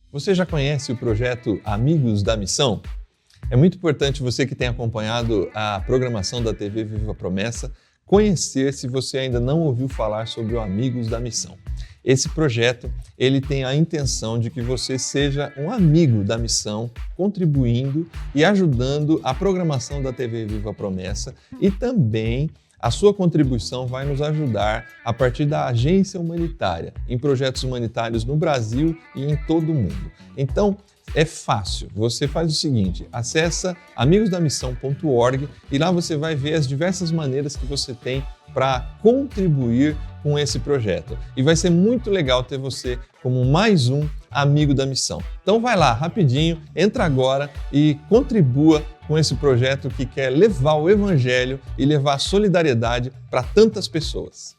Você já conhece o projeto Amigos da Missão? É muito importante você que tem acompanhado a programação da TV Viva Promessa conhecer se você ainda não ouviu falar sobre o Amigos da Missão. Esse projeto, ele tem a intenção de que você seja um amigo da missão, contribuindo e ajudando a programação da TV Viva Promessa, e também a sua contribuição vai nos ajudar a partir da agência humanitária, em projetos humanitários no Brasil e em todo o mundo. Então, é fácil. Você faz o seguinte, acessa amigosdamissão.org e lá você vai ver as diversas maneiras que você tem para contribuir com esse projeto. E vai ser muito legal ter você como mais um amigo da missão. Então vai lá, rapidinho, entra agora e contribua com esse projeto que quer levar o Evangelho e levar a solidariedade para tantas pessoas.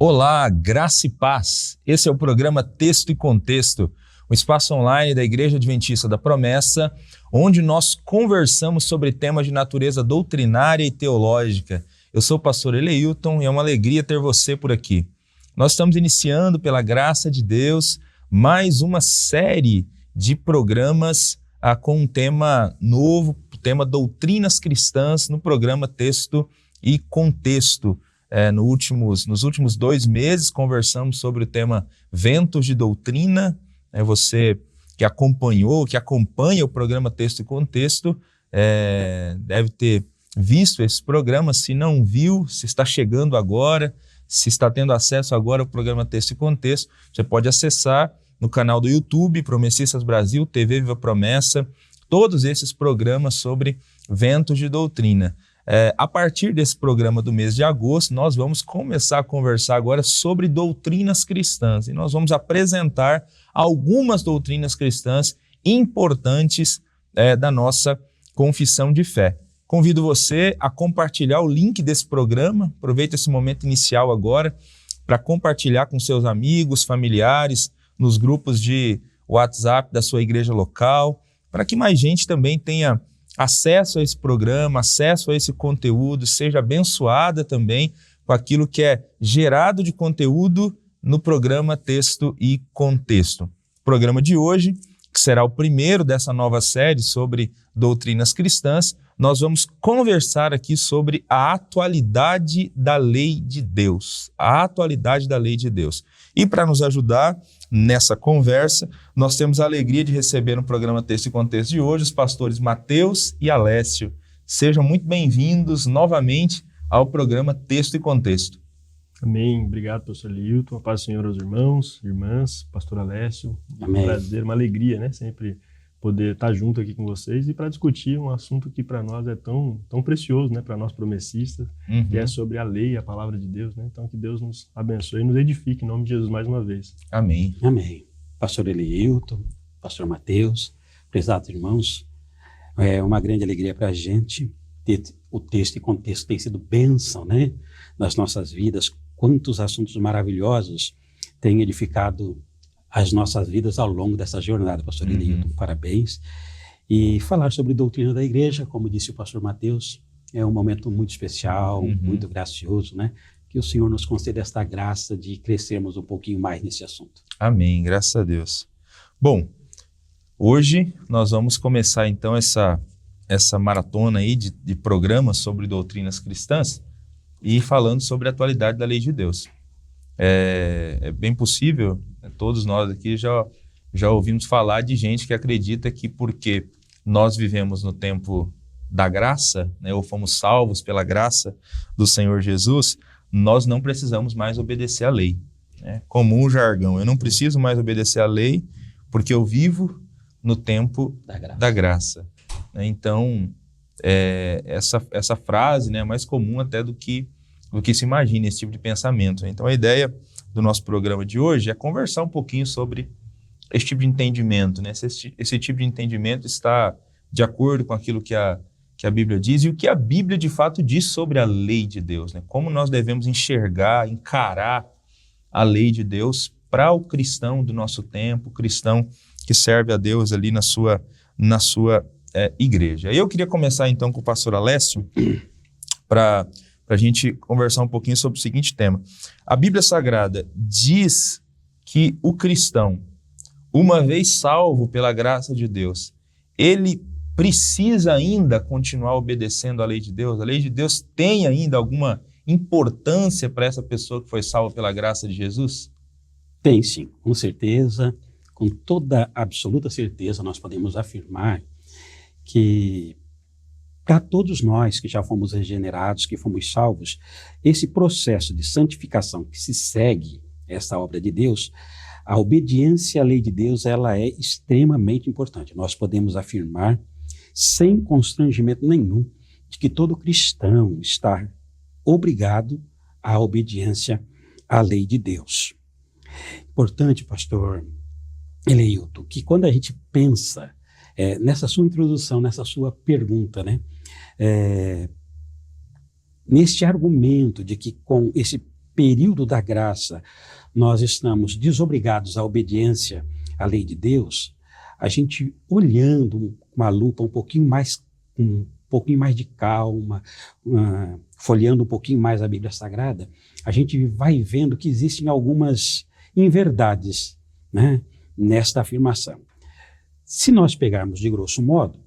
Olá, graça e paz. Esse é o programa Texto e Contexto, um espaço online da Igreja Adventista da Promessa, onde nós conversamos sobre temas de natureza doutrinária e teológica. Eu sou o pastor Eleilton e é uma alegria ter você por aqui. Nós estamos iniciando, pela graça de Deus, mais uma série de programas com um tema novo, o tema Doutrinas Cristãs, no programa Texto e Contexto. Nos últimos 2 meses conversamos sobre o tema Ventos de Doutrina. Você que acompanha o programa Texto e Contexto, deve ter visto esse programa. Se não viu, se está chegando agora, se está tendo acesso agora ao programa Texto e Contexto, você pode acessar no canal do YouTube, Promessistas Brasil, TV Viva Promessa, todos esses programas sobre ventos de doutrina. A partir desse programa do mês de agosto, nós vamos começar a conversar agora sobre doutrinas cristãs e nós vamos apresentar algumas doutrinas cristãs importantes da nossa confissão de fé. Convido você a compartilhar o link desse programa, aproveita esse momento inicial agora para compartilhar com seus amigos, familiares, nos grupos de WhatsApp da sua igreja local, para que mais gente também tenha acesso a esse programa, acesso a esse conteúdo, seja abençoada também com aquilo que é gerado de conteúdo no programa Texto e Contexto. O programa de hoje, que será o primeiro dessa nova série sobre doutrinas cristãs, nós vamos conversar aqui sobre a atualidade da lei de Deus. A atualidade da lei de Deus. E para nos ajudar nessa conversa, nós temos a alegria de receber no programa Texto e Contexto de hoje os pastores Mateus e Alessio. Sejam muito bem-vindos novamente ao programa Texto e Contexto. Amém. Obrigado, pastor Lilton. A paz do Senhor aos irmãos, irmãs, pastor Alessio. Amém. Um prazer, uma alegria, né? Sempre poder estar junto aqui com vocês e para discutir um assunto que para nós é tão precioso, né? Para nós promessistas, que é sobre a lei, a palavra de Deus, né? Então que Deus nos abençoe e nos edifique em nome de Jesus mais uma vez. Amém. Amém. Pastor Eleilton, pastor Mateus, prezados irmãos, é uma grande alegria para a gente ter o Texto e Contexto tem sido bênção, né? Nas nossas vidas, quantos assuntos maravilhosos têm edificado as nossas vidas ao longo dessa jornada, pastor Eleilton, parabéns. E falar sobre doutrina da igreja, como disse o pastor Mateus, é um momento muito especial, muito gracioso, né? Que o Senhor nos conceda esta graça de crescermos um pouquinho mais nesse assunto. Amém, graças a Deus. Bom, Hoje nós vamos começar então essa maratona aí de programas sobre doutrinas cristãs e falando sobre a atualidade da lei de Deus. É bem possível, todos nós aqui já ouvimos falar de gente que acredita que porque nós vivemos no tempo da graça, né, ou fomos salvos pela graça do Senhor Jesus, nós não precisamos mais obedecer à lei. Comum jargão, eu não preciso mais obedecer à lei porque eu vivo no tempo da graça. Então, essa frase, né, é mais comum até do que se imagina, esse tipo de pensamento. Então, a ideia do nosso programa de hoje é conversar um pouquinho sobre esse tipo de entendimento, né? Esse tipo de entendimento está de acordo com aquilo que a Bíblia diz e o que a Bíblia de fato diz sobre a lei de Deus, né? Como nós devemos encarar a lei de Deus para o cristão do nosso tempo, o cristão que serve a Deus ali na sua igreja. E eu queria começar então com o pastor Alessio para a gente conversar um pouquinho sobre o seguinte tema. A Bíblia Sagrada diz que o cristão, uma vez salvo pela graça de Deus, ele precisa ainda continuar obedecendo à lei de Deus? A lei de Deus tem ainda alguma importância para essa pessoa que foi salva pela graça de Jesus? Tem sim, com certeza, com toda absoluta certeza nós podemos afirmar que para todos nós que já fomos regenerados, que fomos salvos, esse processo de santificação que se segue essa obra de Deus, a obediência à lei de Deus, ela é extremamente importante. Nós podemos afirmar, sem constrangimento nenhum, de que todo cristão está obrigado à obediência à lei de Deus. Importante, pastor Eleilton, que quando a gente pensa nessa sua introdução, nessa sua pergunta, né, neste argumento de que com esse período da graça nós estamos desobrigados à obediência à lei de Deus, a gente olhando com uma lupa um pouquinho mais de calma, folheando um pouquinho mais a Bíblia Sagrada, a gente vai vendo que existem algumas inverdades, né, nesta afirmação. Se nós pegarmos de grosso modo,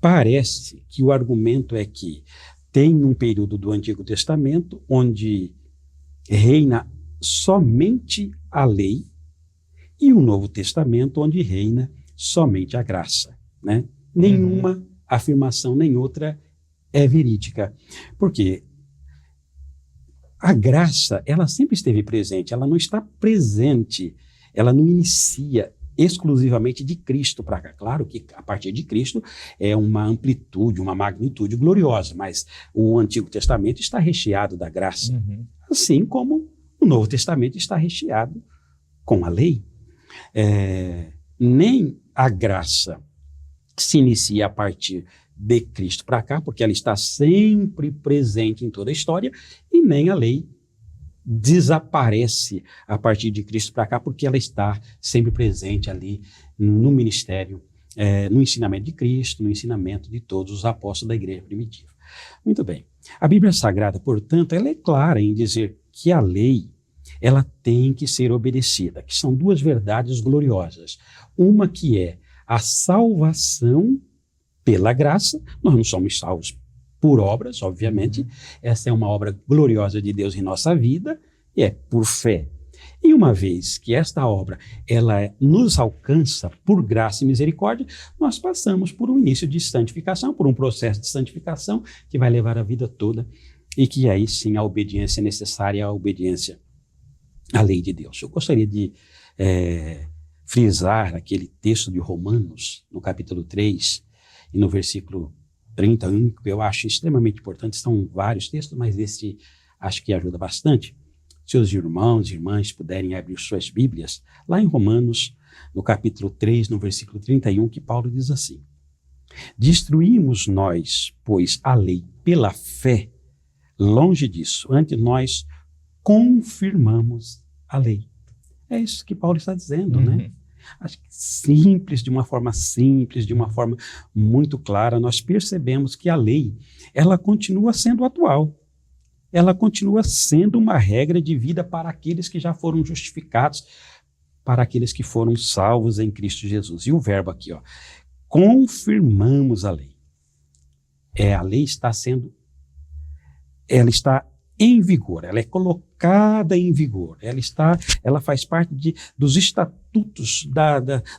parece que o argumento é que tem um período do Antigo Testamento onde reina somente a lei e o Novo Testamento onde reina somente a graça, né? Nenhuma afirmação, nem outra é verídica, porque a graça, ela sempre esteve presente, ela não está presente, ela não inicia exclusivamente de Cristo para cá. Claro que a partir de Cristo é uma amplitude, uma magnitude gloriosa, mas o Antigo Testamento está recheado da graça, assim como o Novo Testamento está recheado com a lei. Nem a graça se inicia a partir de Cristo para cá, porque ela está sempre presente em toda a história, e nem a lei desaparece a partir de Cristo para cá, porque ela está sempre presente ali no ministério, no ensinamento de Cristo, no ensinamento de todos os apóstolos da igreja primitiva. Muito bem. A Bíblia Sagrada, portanto, ela é clara em dizer que a lei, ela tem que ser obedecida, que são duas verdades gloriosas. Uma que é a salvação pela graça, nós não somos salvos por obras, obviamente, essa é uma obra gloriosa de Deus em nossa vida, e é por fé. E uma vez que esta obra, ela nos alcança por graça e misericórdia, nós passamos por um início de santificação, por um processo de santificação que vai levar a vida toda, e que aí sim a obediência necessária, a obediência à lei de Deus. Eu gostaria de frisar aquele texto de Romanos, no capítulo 3, e no versículo 31, que eu acho extremamente importante. São vários textos, mas esse acho que ajuda bastante. Seus irmãos e irmãs puderem abrir suas Bíblias, lá em Romanos, no capítulo 3, no versículo 31, que Paulo diz assim: destruímos nós, pois, a lei pela fé, longe disso, antes nós confirmamos a lei. É isso que Paulo está dizendo, né? Acho que simples, de uma forma muito clara, nós percebemos que a lei, ela continua sendo atual. Ela continua sendo uma regra de vida para aqueles que já foram justificados, para aqueles que foram salvos em Cristo Jesus. E o verbo aqui, ó, confirmamos a lei. A lei está em vigor, ela é colocada em vigor, ela faz parte dos estatutos,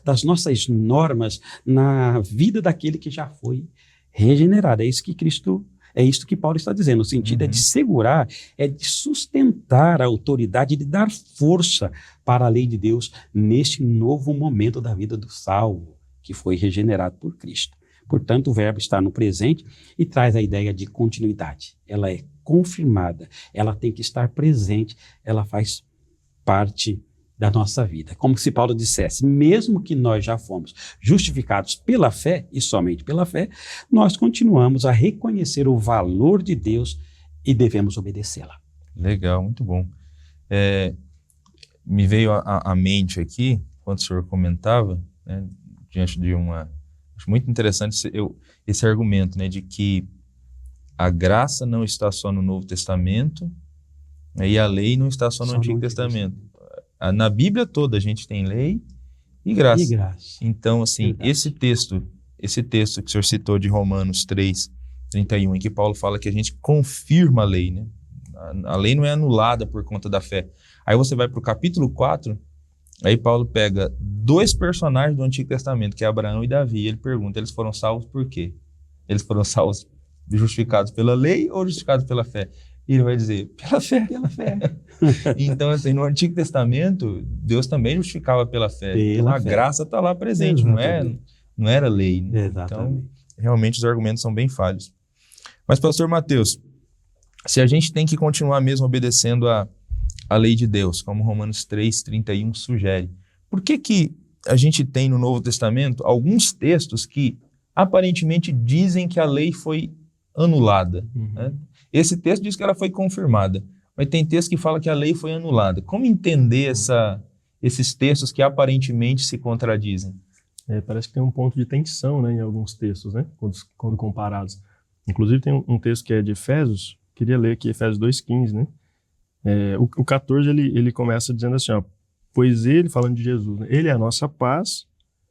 das nossas normas na vida daquele que já foi regenerado. É isso que Paulo está dizendo. O sentido é de segurar, é de sustentar a autoridade, de dar força para a lei de Deus neste novo momento da vida do salvo, que foi regenerado por Cristo. Portanto, o verbo está no presente e traz a ideia de continuidade. Ela é confirmada, ela tem que estar presente, ela faz parte da nossa vida. Como se Paulo dissesse, mesmo que nós já fomos justificados pela fé, e somente pela fé, nós continuamos a reconhecer o valor de Deus e devemos obedecê-la. Legal, muito bom. Me veio à mente aqui, quando o senhor comentava, né, diante de acho muito interessante esse argumento, né, de que a graça não está só no Novo Testamento, né, e a lei não está só no Antigo Testamento. Na Bíblia toda a gente tem lei e graça. Então, assim, verdade. esse texto que o senhor citou de Romanos 3:31, em que Paulo fala que a gente confirma a lei, né? A lei não é anulada por conta da fé. Aí você vai para o capítulo 4, aí Paulo pega 2 personagens do Antigo Testamento, que é Abraão e Davi, e ele pergunta, eles foram salvos por quê? Eles foram salvos, justificados pela lei ou justificados pela fé? E ele vai dizer, pela fé. Então, assim, no Antigo Testamento, Deus também justificava pela fé. Então, a graça está lá presente, não era lei. Né? Então, realmente os argumentos são bem falhos. Mas, pastor Mateus, se a gente tem que continuar mesmo obedecendo a lei de Deus, como Romanos 3:31 sugere, por que a gente tem no Novo Testamento alguns textos que aparentemente dizem que a lei foi anulada? Né? Esse texto diz que ela foi confirmada, mas tem texto que fala que a lei foi anulada. Como entender esses textos que aparentemente se contradizem? Parece que tem um ponto de tensão, né, em alguns textos, né, quando comparados. Inclusive tem um texto que é de Efésios, queria ler aqui Efésios 2:15, né? O 14 ele começa dizendo assim, ó, pois ele, falando de Jesus, né, ele é a nossa paz,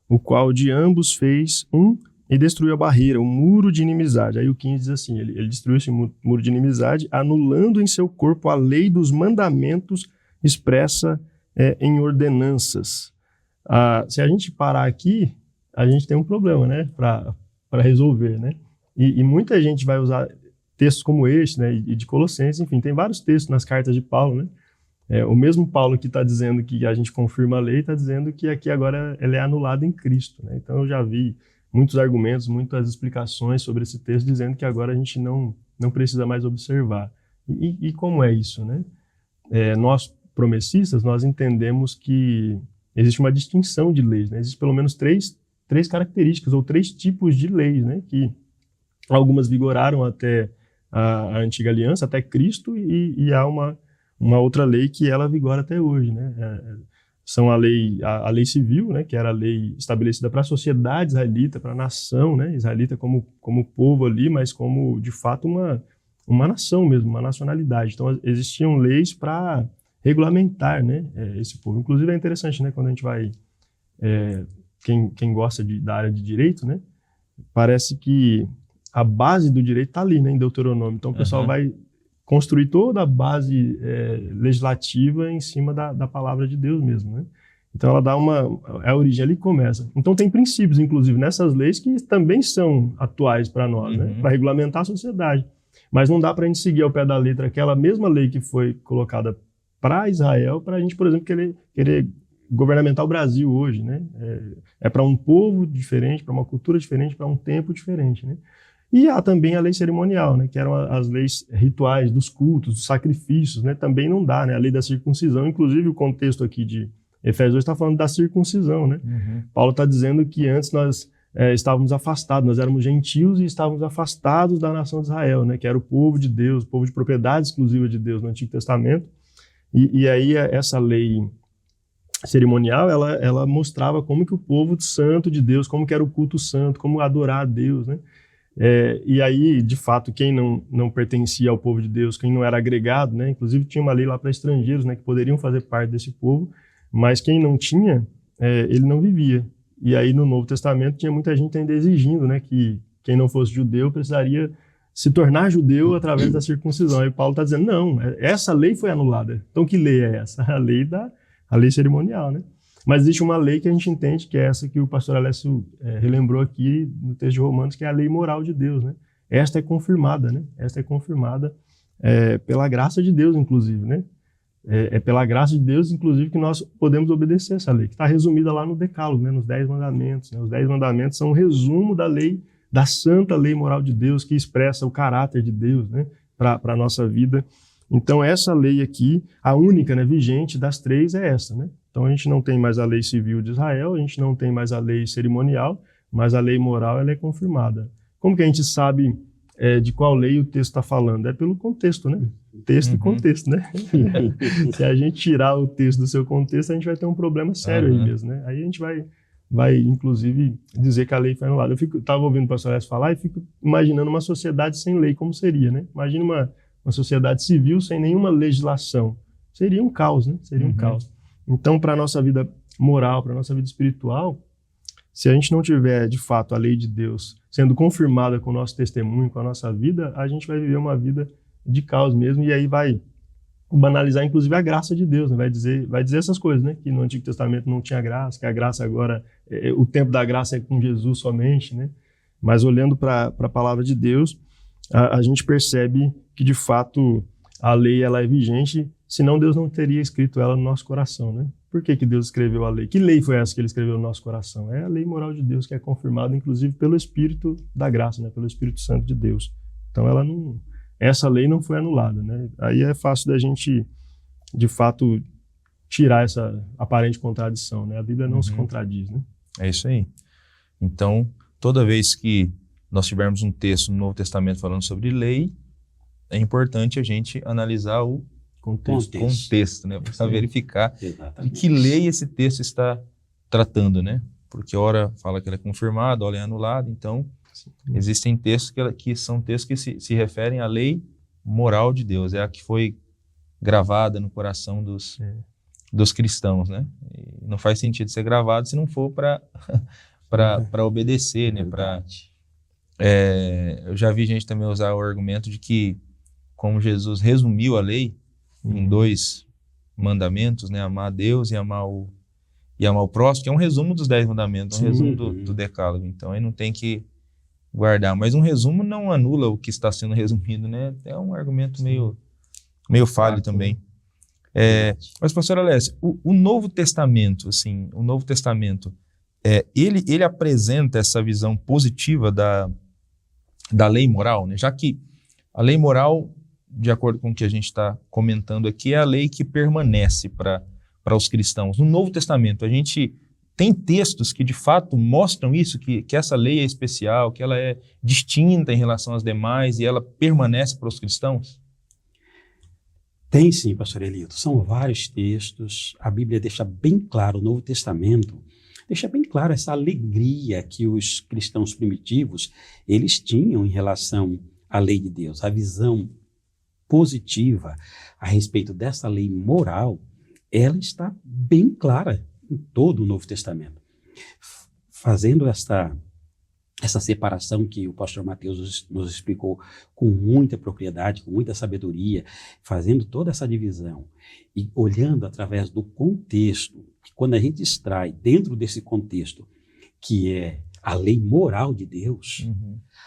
o qual de ambos fez e destruiu a barreira, o muro de inimizade. Aí o 15 diz assim, ele destruiu esse muro de inimizade, anulando em seu corpo a lei dos mandamentos expressa em ordenanças. Se a gente parar aqui, a gente tem um problema, né, para resolver, né? E muita gente vai usar textos como este, né, e de Colossenses, enfim, tem vários textos nas cartas de Paulo, né? O mesmo Paulo que está dizendo que a gente confirma a lei, está dizendo que aqui agora ela é anulada em Cristo, né? Então eu já vi muitos argumentos, muitas explicações sobre esse texto, dizendo que agora a gente não precisa mais observar. E como é isso, né? Nós, promessistas, nós entendemos que existe uma distinção de leis, né? Existem pelo menos três características, ou 3 tipos de leis, né? Que algumas vigoraram até a antiga aliança, até Cristo, e há uma outra lei que ela vigora até hoje, né? São a lei civil, né, que era a lei estabelecida para a sociedade israelita, para a nação, né, israelita como povo ali, mas como, de fato, uma nação mesmo, uma nacionalidade. Então, existiam leis para regulamentar, né, esse povo. Inclusive, é interessante, né, quando a gente vai... Quem gosta da área de direito, né, parece que a base do direito está ali, né, em Deuteronômio. Então, o pessoal vai construir toda a base legislativa em cima da palavra de Deus mesmo, né? Então ela dá a origem ali que começa. Então tem princípios, inclusive, nessas leis que também são atuais para nós, né? Para regulamentar a sociedade. Mas não dá para a gente seguir ao pé da letra aquela mesma lei que foi colocada para Israel, para a gente, por exemplo, querer governamentar o Brasil hoje, né? Para um povo diferente, para uma cultura diferente, para um tempo diferente, né? E há também a lei cerimonial, né, que eram as leis rituais dos cultos, dos sacrifícios, né, também não dá, né, a lei da circuncisão. Inclusive o contexto aqui de Efésios 2 está falando da circuncisão, né? Paulo está dizendo que antes nós estávamos afastados, nós éramos gentios e estávamos afastados da nação de Israel, né, que era o povo de Deus, o povo de propriedade exclusiva de Deus no Antigo Testamento. E aí essa lei cerimonial, ela mostrava como que o povo santo de Deus, como que era o culto santo, como adorar a Deus, né? E aí, de fato, quem não pertencia ao povo de Deus, quem não era agregado, né? Inclusive tinha uma lei lá para estrangeiros, né, que poderiam fazer parte desse povo, Mas quem não tinha, ele não vivia. E aí no Novo Testamento tinha muita gente ainda exigindo, né, que quem não fosse judeu precisaria se tornar judeu através da circuncisão. E Paulo está dizendo, não, essa lei foi anulada. Então que lei é essa? A lei cerimonial, né? Mas existe uma lei que a gente entende, que é essa que o pastor Alessio relembrou aqui no texto de Romanos, que é a lei moral de Deus, né? Esta é confirmada, né? Esta é confirmada pela graça de Deus, inclusive, né? É pela graça de Deus, inclusive, que nós podemos obedecer essa lei, que está resumida lá no Decálogo, né? Nos 10 mandamentos. Né? Os 10 mandamentos são um resumo da lei, da santa lei moral de Deus, que expressa o caráter de Deus, né? Para a nossa vida. Então, essa lei aqui, a única, né, vigente das 3 é essa, né? Então, a gente não tem mais a lei civil de Israel, a gente não tem mais a lei cerimonial, mas a lei moral ela é confirmada. Como que a gente sabe de qual lei o texto está falando? É pelo contexto, né? Texto e contexto, né? Se a gente tirar o texto do seu contexto, a gente vai ter um problema sério aí mesmo, né? Aí a gente vai inclusive, dizer que a lei foi anulada. Eu estava ouvindo o pastor Alessio falar e fico imaginando uma sociedade sem lei, como seria, né? Imagina uma sociedade civil sem nenhuma legislação. Seria um caos, né? Seria um caos. Então, para a nossa vida moral, para a nossa vida espiritual, se a gente não tiver, de fato, a lei de Deus sendo confirmada com o nosso testemunho, com a nossa vida, a gente vai viver uma vida de caos mesmo, e aí vai banalizar, inclusive, a graça de Deus, né? Vai dizer essas coisas, né? Que no Antigo Testamento não tinha graça, que a graça agora, o tempo da graça é com Jesus somente, né? Mas olhando para a palavra de Deus, a gente percebe que, de fato, a lei ela é vigente, senão Deus não teria escrito ela no nosso coração, né? Por que Deus escreveu a lei? Que lei foi essa que ele escreveu no nosso coração? É a lei moral de Deus, que é confirmada, inclusive, pelo Espírito da graça, né? Pelo Espírito Santo de Deus. Então, essa lei não foi anulada, né? Aí é fácil da gente, de fato, tirar essa aparente contradição, né? A Bíblia não se contradiz, né? É isso aí. Então, toda vez que nós tivermos um texto no Novo Testamento falando sobre lei, é importante a gente analisar o contexto, né? Para verificar de que lei esse texto está tratando, né? Porque ora fala que ela é confirmada, ora é anulada, então existem textos que são textos que se referem à lei moral de Deus, é a que foi gravada no coração dos cristãos, né? E não faz sentido ser gravado se não for para obedecer, né? Eu já vi gente também usar o argumento de que, como Jesus resumiu a lei em 2 mandamentos, né? Amar a Deus e amar o próximo, que é um resumo dos 10 mandamentos, um resumo do Decálogo. Então, aí não tem que guardar. Mas um resumo não anula o que está sendo resumido, né? É um argumento meio falho também. Mas, pastor Alessio, o Novo Testamento, assim, ele apresenta essa visão positiva da lei moral, né? Já que a lei moral, de acordo com o que a gente está comentando aqui, é a lei que permanece para os cristãos. No Novo Testamento, a gente tem textos que de fato mostram isso, que essa lei é especial, que ela é distinta em relação às demais e ela permanece para os cristãos? Tem sim, pastor Elito. São vários textos. A Bíblia deixa bem claro, o Novo Testamento deixa bem claro essa alegria que os cristãos primitivos eles tinham em relação à lei de Deus, a visão positiva a respeito dessa lei moral, ela está bem clara em todo o Novo Testamento. Fazendo essa separação que o pastor Mateus nos explicou com muita propriedade, com muita sabedoria, fazendo toda essa divisão e olhando através do contexto, que quando a gente extrai dentro desse contexto, que é a lei moral de Deus,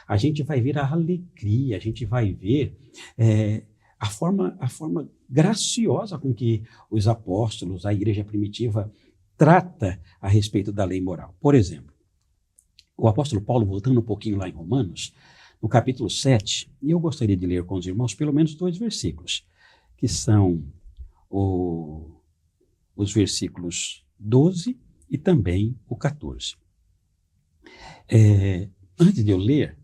a gente vai ver a alegria, a gente vai ver a forma graciosa com que os apóstolos, a igreja primitiva, trata a respeito da lei moral. Por exemplo, o apóstolo Paulo, voltando um pouquinho lá em Romanos, no capítulo 7, e eu gostaria de ler com os irmãos pelo menos 2 versículos, que são os versículos 12 e também o 14. Antes de eu ler,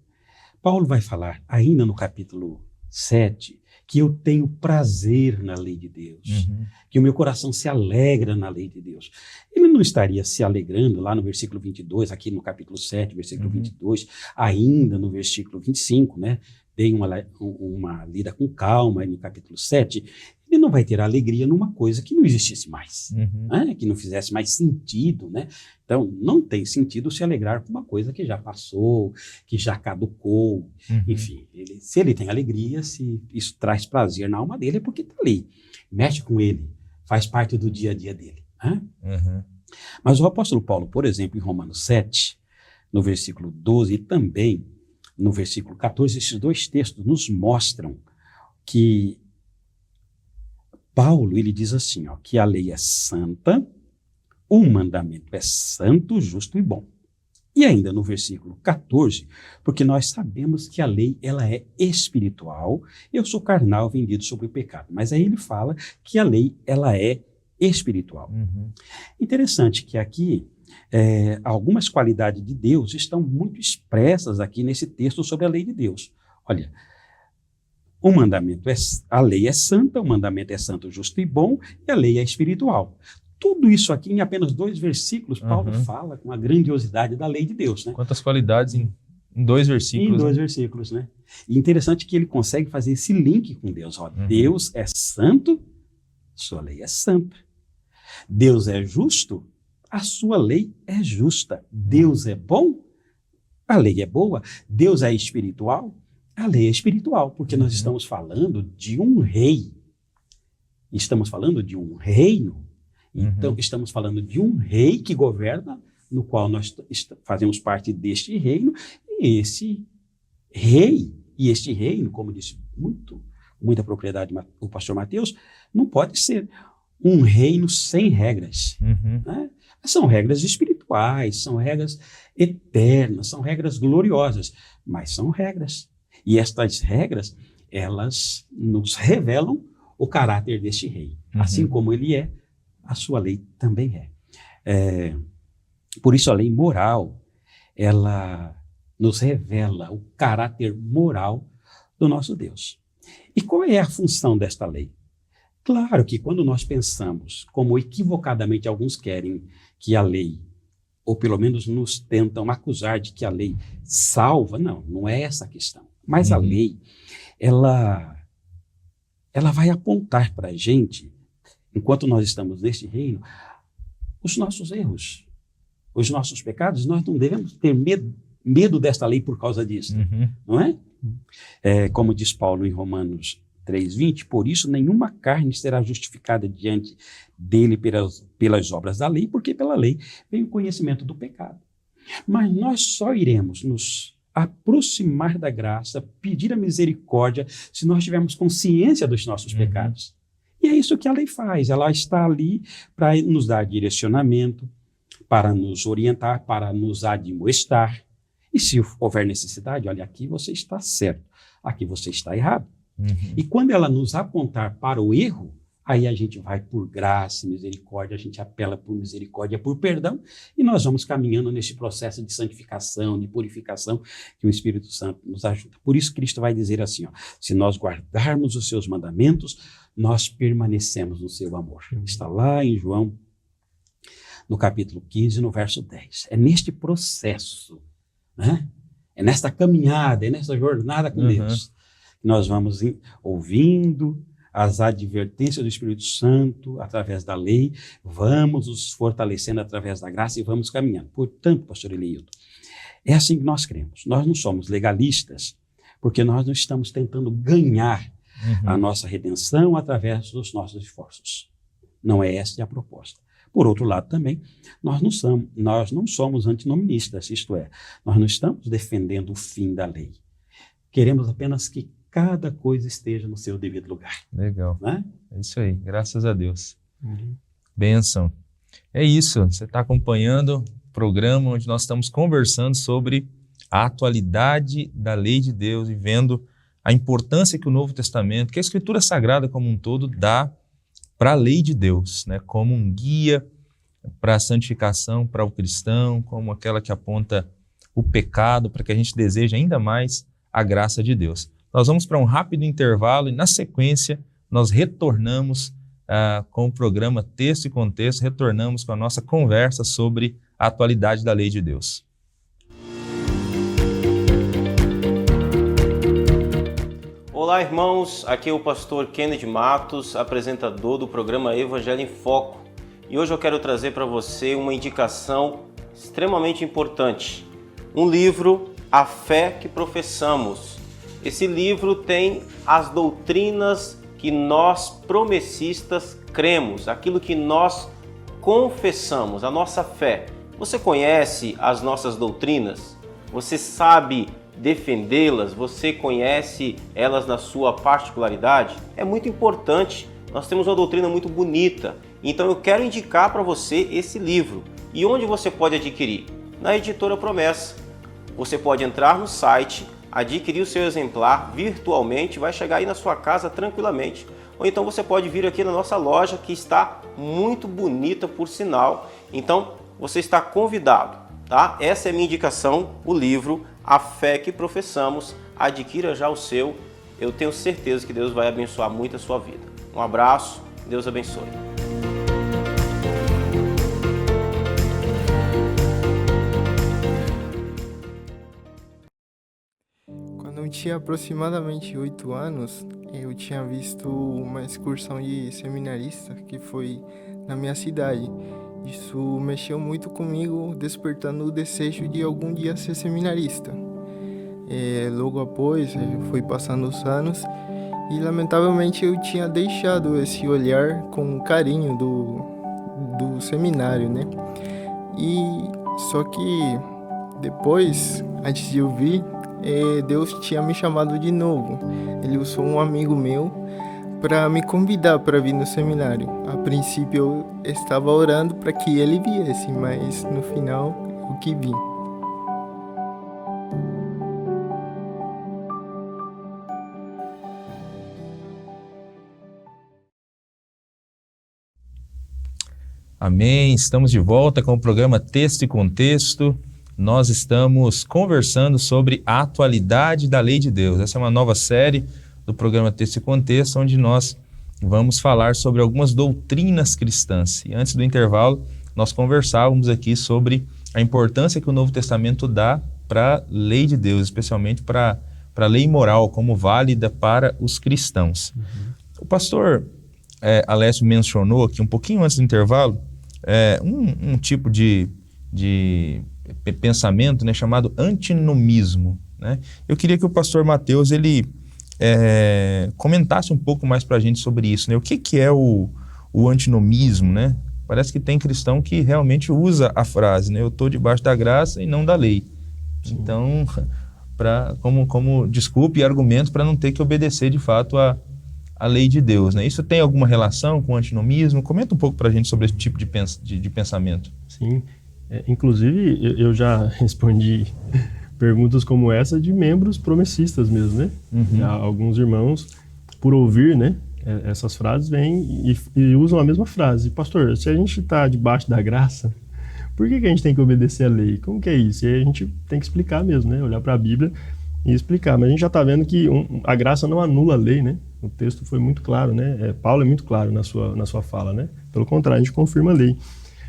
Paulo vai falar, ainda no capítulo 7, que eu tenho prazer na lei de Deus, que o meu coração se alegra na lei de Deus. Ele não estaria se alegrando lá no versículo 22, aqui no capítulo 7, versículo 22, ainda no versículo 25, né? Dei uma lida com calma aí no capítulo 7. Ele não vai ter alegria numa coisa que não existisse mais, Uhum. né? Que não fizesse mais sentido, né? Então, não tem sentido se alegrar com uma coisa que já passou, que já caducou. Uhum. Enfim, se ele tem alegria, se isso traz prazer na alma dele, é porque está ali, mexe com ele, faz parte do dia a dia dele, né? Uhum. Mas o apóstolo Paulo, por exemplo, em Romanos 7, no versículo 12 e também no versículo 14, esses dois textos nos mostram que Paulo, ele diz assim, ó, que a lei é santa, o mandamento é santo, justo e bom. E ainda no versículo 14, porque nós sabemos que a lei ela é espiritual, eu sou carnal vendido sobre o pecado. Mas aí ele fala que a lei ela é espiritual. Uhum. Interessante que aqui algumas qualidades de Deus estão muito expressas aqui nesse texto sobre a lei de Deus. Olha, a lei é santa, o mandamento é santo, justo e bom, e a lei é espiritual. Tudo isso aqui em apenas 2 versículos, Paulo fala com a grandiosidade da lei de Deus, né? Quantas qualidades em 2 versículos. Em 2 versículos, né? E interessante que ele consegue fazer esse link com Deus. Ó, Deus é santo, sua lei é santa. Deus é justo, a sua lei é justa. Deus é bom, a lei é boa. Deus é espiritual, a lei é espiritual, porque nós estamos falando de um rei. Estamos falando de um reino. Então, estamos falando de um rei que governa, no qual nós fazemos parte deste reino, e esse rei, e este reino, como disse muita propriedade o pastor Mateus, não pode ser um reino sem regras. Né? São regras espirituais, são regras eternas, são regras gloriosas, mas são regras. E estas regras, elas nos revelam o caráter deste rei. Assim como ele é, a sua lei também é. Por isso a lei moral, ela nos revela o caráter moral do nosso Deus. E qual é a função desta lei? Claro que quando nós pensamos, como equivocadamente alguns querem que a lei, ou pelo menos nos tentam acusar de que a lei salva, não é essa a questão. Mas a lei, ela vai apontar para a gente, enquanto nós estamos neste reino, os nossos erros, os nossos pecados. Nós não devemos ter medo desta lei por causa disso, não é? Como diz Paulo em Romanos 3:20, por isso nenhuma carne será justificada diante dele pelas obras da lei, porque pela lei vem o conhecimento do pecado. Mas nós só iremos nos aproximar da graça, pedir a misericórdia, se nós tivermos consciência dos nossos pecados. E é isso que a lei faz, ela está ali para nos dar direcionamento, para nos orientar, para nos admoestar. E se houver necessidade, olha, aqui você está certo, aqui você está errado. E quando ela nos apontar para o erro, aí a gente vai por graça e misericórdia, a gente apela por misericórdia, por perdão, e nós vamos caminhando nesse processo de santificação, de purificação, que o Espírito Santo nos ajuda. Por isso Cristo vai dizer assim, ó, se nós guardarmos os seus mandamentos, nós permanecemos no seu amor. Está lá em João, no capítulo 15, no verso 10. É neste processo, né? É nesta caminhada, é nesta jornada com Deus, que nós vamos ouvindo as advertências do Espírito Santo através da lei, vamos nos fortalecendo através da graça e vamos caminhando. Portanto, pastor Eleilton, é assim que nós cremos. Nós não somos legalistas, porque nós não estamos tentando ganhar a nossa redenção através dos nossos esforços. Não é essa a proposta. Por outro lado também, nós não somos antinoministas, isto é, nós não estamos defendendo o fim da lei. Queremos apenas que cada coisa esteja no seu devido lugar. Legal. Né? É isso aí, graças a Deus. Bênção. É isso, você está acompanhando o programa onde nós estamos conversando sobre a atualidade da lei de Deus e vendo a importância que o Novo Testamento, que a Escritura Sagrada como um todo dá para a lei de Deus, né? Como um guia para a santificação, para o cristão, como aquela que aponta o pecado, para que a gente deseje ainda mais a graça de Deus. Nós vamos para um rápido intervalo e, na sequência, nós retornamos com o programa Texto e Contexto, retornamos com a nossa conversa sobre a atualidade da lei de Deus. Olá, irmãos, aqui é o pastor Kennedy Matos, apresentador do programa Evangelho em Foco. E hoje eu quero trazer para você uma indicação extremamente importante. Um livro, A Fé que Professamos. Esse livro tem as doutrinas que nós promessistas cremos, aquilo que nós confessamos, a nossa fé. Você conhece as nossas doutrinas? Você sabe defendê-las? Você conhece elas na sua particularidade? É muito importante. Nós temos uma doutrina muito bonita. Então eu quero indicar para você esse livro. E onde você pode adquirir? Na Editora Promessa. Você pode entrar no site, adquirir o seu exemplar virtualmente, vai chegar aí na sua casa tranquilamente. Ou então você pode vir aqui na nossa loja, que está muito bonita por sinal. Então você está convidado, tá? Essa é a minha indicação, o livro A Fé que Professamos. Adquira já o seu. Eu tenho certeza que Deus vai abençoar muito a sua vida. Um abraço, Deus abençoe. Quando eu tinha aproximadamente 8 anos, eu tinha visto uma excursão de seminarista que foi na minha cidade. Isso mexeu muito comigo, despertando o desejo de algum dia ser seminarista. Logo após, foi passando os anos e, lamentavelmente, eu tinha deixado esse olhar com carinho do seminário, né? Só que depois, antes de eu vir, Deus tinha me chamado de novo. Ele usou um amigo meu para me convidar para vir no seminário. A princípio eu estava orando para que ele viesse, mas no final eu que vim. Amém. Estamos de volta com o programa Texto e Contexto. Nós estamos conversando sobre a atualidade da lei de Deus. Essa é uma nova série do programa Texto e Contexto, onde nós vamos falar sobre algumas doutrinas cristãs. E antes do intervalo, nós conversávamos aqui sobre a importância que o Novo Testamento dá para a lei de Deus, especialmente para a lei moral, como válida para os cristãos. O pastor Alessio mencionou aqui, um pouquinho antes do intervalo, um tipo de pensamento, né, chamado antinomismo, né? Eu queria que o pastor Mateus ele comentasse um pouco mais para a gente sobre isso, né? O que é o antinomismo, né? Parece que tem cristão que realmente usa a frase, né? Eu estou debaixo da graça e não da lei. Sim. Então, como desculpe e argumento para não ter que obedecer de fato a lei de Deus, né? Isso tem alguma relação com o antinomismo? Comenta um pouco para a gente sobre esse tipo de pensamento. Sim, inclusive eu já respondi perguntas como essa de membros promessistas mesmo, né? Uhum. Alguns irmãos, por ouvir, né, essas frases, vêm e usam a mesma frase. Pastor, se a gente está debaixo da graça, por que a gente tem que obedecer a lei? Como que é isso? E aí a gente tem que explicar mesmo, né? Olhar para a Bíblia e explicar. Mas a gente já está vendo que a graça não anula a lei, né? O texto foi muito claro, né? Paulo é muito claro na sua fala, né? Pelo contrário, a gente confirma a lei.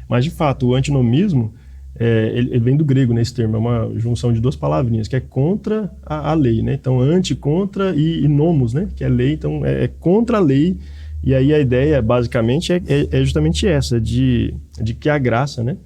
Mas, de fato, o antinomismo, ele vem do grego, né? Esse termo é uma junção de duas palavrinhas, que é contra a lei, né? Então, anti, contra e nomos, né? Que é lei, então é contra a lei. E aí a ideia, basicamente, é justamente essa, de que a graça, né?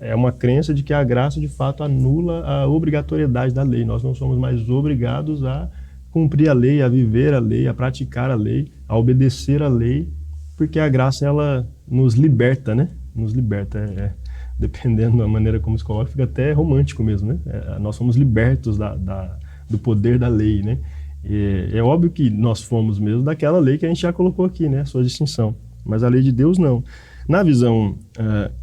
É uma crença de que a graça, de fato, anula a obrigatoriedade da lei. Nós não somos mais obrigados a cumprir a lei, a viver a lei, a praticar a lei, a obedecer a lei, porque a graça, ela nos liberta, né? Nos liberta, dependendo da maneira como se coloca, fica até romântico mesmo, né? Nós somos libertos do poder da lei, né? É óbvio que nós fomos mesmo daquela lei que a gente já colocou aqui, né? A sua distinção. Mas a lei de Deus, não. Na visão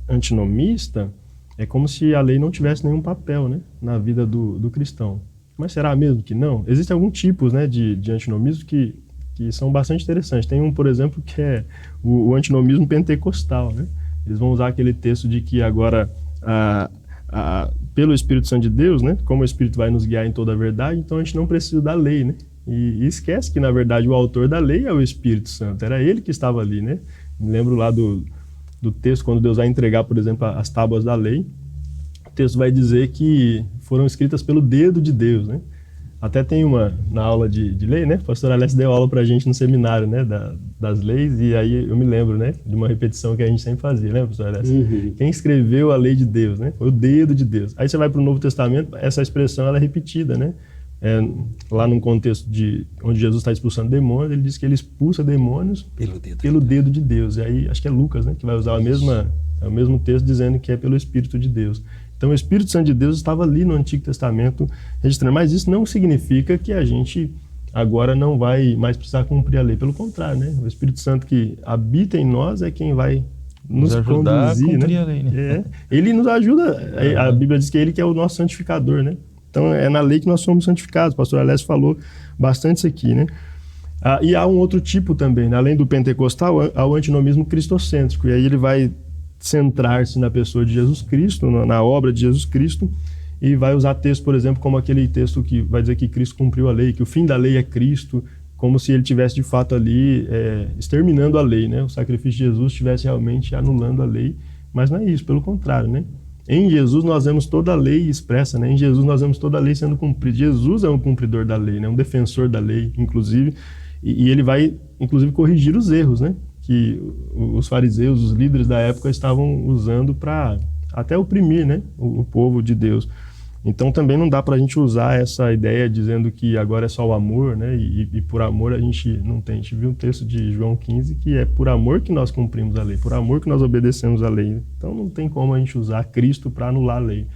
antinomista, é como se a lei não tivesse nenhum papel, né, na vida do cristão. Mas será mesmo que não? Existem alguns tipos, né, de antinomismo que são bastante interessantes. Tem um, por exemplo, que é o antinomismo pentecostal, né? Eles vão usar aquele texto de que agora, pelo Espírito Santo de Deus, né, como o Espírito vai nos guiar em toda a verdade, então a gente não precisa da lei, né? E esquece que, na verdade, o autor da lei é o Espírito Santo. Era ele que estava ali, né? Me lembro lá do texto, quando Deus vai entregar, por exemplo, as tábuas da lei, o texto vai dizer que foram escritas pelo dedo de Deus, né? Até tem na aula de lei, né? O pastor Alessio deu aula pra gente no seminário, né? Das leis, e aí eu me lembro, né? De uma repetição que a gente sempre fazia, né, pastor Alessio? Uhum. Quem escreveu a lei de Deus, né? Foi o dedo de Deus. Aí você vai para o Novo Testamento, essa expressão ela é repetida, né? Lá num contexto onde Jesus está expulsando demônios, ele diz que ele expulsa demônios pelo dedo de Deus. E aí, acho que é Lucas, né? Que vai usar o mesmo texto dizendo que é pelo Espírito de Deus. Então, o Espírito Santo de Deus estava ali no Antigo Testamento registrando, mas isso não significa que a gente agora não vai mais precisar cumprir a lei. Pelo contrário, né? O Espírito Santo que habita em nós é quem vai nos ajudar conduzir, a cumprir né? a lei, né? Ele nos ajuda. A Bíblia diz que ele que é o nosso santificador, né? Então, é na lei que nós somos santificados. O pastor Alessio falou bastante isso aqui, né? E há um outro tipo também, né? Além do pentecostal, há o antinomismo cristocêntrico. E aí ele vai centrar-se na pessoa de Jesus Cristo, na obra de Jesus Cristo, e vai usar texto, por exemplo, como aquele texto que vai dizer que Cristo cumpriu a lei, que o fim da lei é Cristo, como se ele tivesse de fato ali exterminando a lei, né? O sacrifício de Jesus estivesse realmente anulando a lei, mas não é isso, pelo contrário, né? Em Jesus nós vemos toda a lei expressa, né? Em Jesus nós vemos toda a lei sendo cumprida. Jesus é um cumpridor da lei, né? Um defensor da lei, inclusive, e ele vai, inclusive, corrigir os erros, né? Que os fariseus, os líderes da época estavam usando para até oprimir, né, o povo de Deus. Então também não dá para a gente usar essa ideia dizendo que agora é só o amor, né, e por amor a gente não tem. A gente viu um texto de João 15 que é por amor que nós cumprimos a lei, por amor que nós obedecemos a lei. Então não tem como a gente usar Cristo para anular a lei.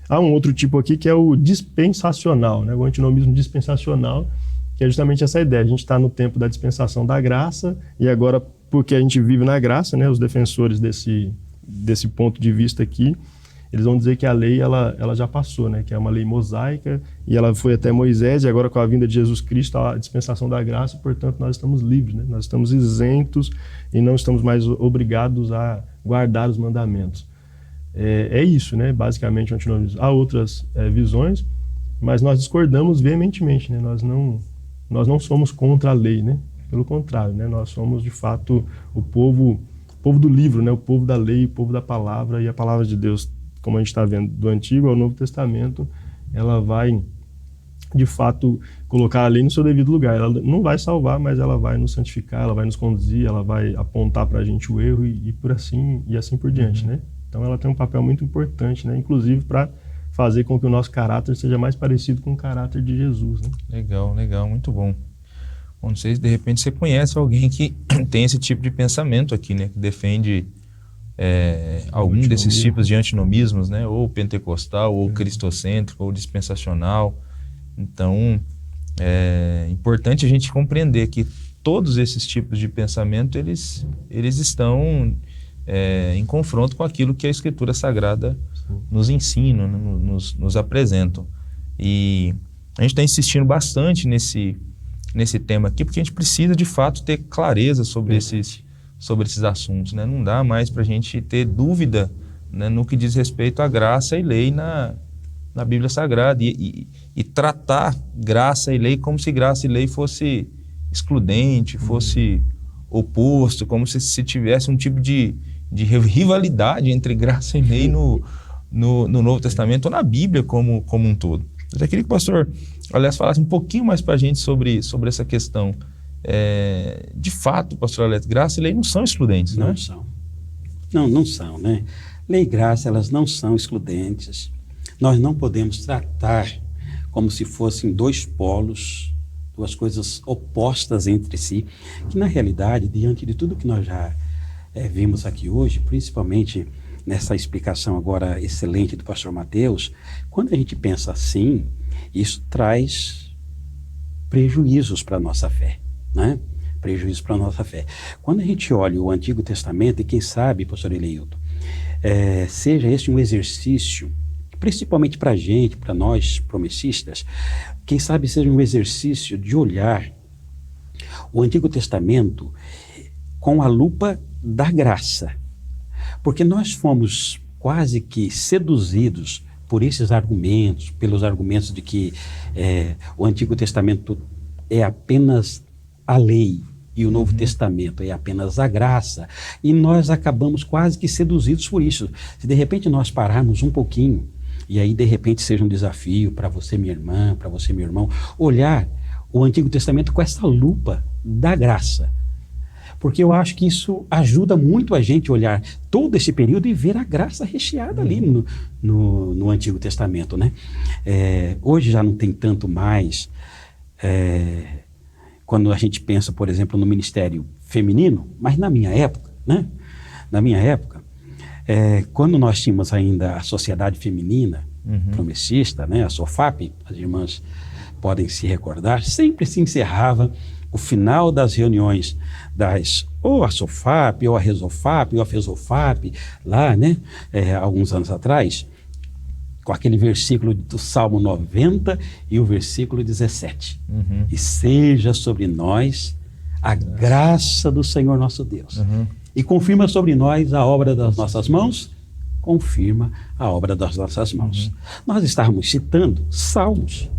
Há um outro tipo aqui que é o dispensacional, né, o antinomismo dispensacional, que é justamente essa ideia. A gente está no tempo da dispensação da graça e agora, porque a gente vive na graça, né, os defensores desse ponto de vista aqui, eles vão dizer que a lei ela já passou, né, que é uma lei mosaica e ela foi até Moisés e agora com a vinda de Jesus Cristo, a dispensação da graça, portanto nós estamos livres, né, nós estamos isentos e não estamos mais obrigados a guardar os mandamentos. É isso, né, basicamente o antinomismo. Há outras visões, mas nós discordamos veementemente, né, nós não somos contra a lei, né? Pelo contrário, né? Nós somos, de fato, o povo do livro, né? O povo da lei, o povo da palavra, e a palavra de Deus, como a gente está vendo, do Antigo ao Novo Testamento, ela vai, de fato, colocar a lei no seu devido lugar. Ela não vai salvar, mas ela vai nos santificar, ela vai nos conduzir, ela vai apontar para a gente o erro e assim por diante, né? Então ela tem um papel muito importante, né? Inclusive para fazer com que o nosso caráter seja mais parecido com o caráter de Jesus, né? Legal, muito bom. Bom, não sei se de repente você conhece alguém que tem esse tipo de pensamento aqui, né? Que defende algum desses tipos de antinomismos, né? Ou pentecostal, ou cristocêntrico, ou dispensacional. Então, é importante a gente compreender que todos esses tipos de pensamento, eles estão em confronto com aquilo que a Escritura Sagrada nos ensina, nos apresentam. E a gente está insistindo bastante nesse tema aqui, porque a gente precisa, de fato, ter clareza sobre esses assuntos, né? Não dá mais para a gente ter dúvida, né, no que diz respeito à graça e lei na Bíblia Sagrada e tratar graça e lei como se graça e lei fosse excludente, fosse oposto, como se tivesse um tipo de rivalidade entre graça e lei no Novo Testamento ou na Bíblia como um todo. Eu queria que o pastor Alessio falasse um pouquinho mais para a gente sobre essa questão. De fato, pastor Alessio, graça e lei não são excludentes, não, né? São. Não são, né? Lei e graça, elas não são excludentes. Nós não podemos tratar como se fossem dois polos, duas coisas opostas entre si, que na realidade, diante de tudo que nós já vimos aqui hoje, principalmente nessa explicação agora excelente do pastor Mateus, quando a gente pensa assim, isso traz prejuízos para a nossa fé, né? Prejuízos para a nossa fé. Quando a gente olha o Antigo Testamento, e quem sabe, pastor Eleilton, seja este um exercício, principalmente para a gente, para nós promessistas, quem sabe seja um exercício de olhar o Antigo Testamento com a lupa da graça. Porque nós fomos quase que seduzidos por esses argumentos, pelos argumentos de que o Antigo Testamento é apenas a lei e o Novo Testamento é apenas a graça, e nós acabamos quase que seduzidos por isso. Se de repente nós pararmos um pouquinho E aí, de repente, seja um desafio para você, minha irmã, para você, meu irmão, olhar o Antigo Testamento com essa lupa da graça. Porque eu acho que isso ajuda muito a gente a olhar todo esse período e ver a graça recheada ali no Antigo Testamento, né? Hoje já não tem tanto mais, quando a gente pensa, por exemplo, no ministério feminino, mas na minha época, né? Na minha época, quando nós tínhamos ainda a Sociedade Feminina Promessista, né? A SOFAP, as irmãs podem se recordar, sempre se encerrava o final das reuniões ou a SOFAP, ou a RESOFAP, ou a FESOFAP, lá, né, alguns anos atrás, com aquele versículo do Salmo 90 e o versículo 17. E seja sobre nós a graça do Senhor nosso Deus. E confirma sobre nós a obra das nossas mãos, confirma a obra das nossas mãos. Nós estávamos citando Salmos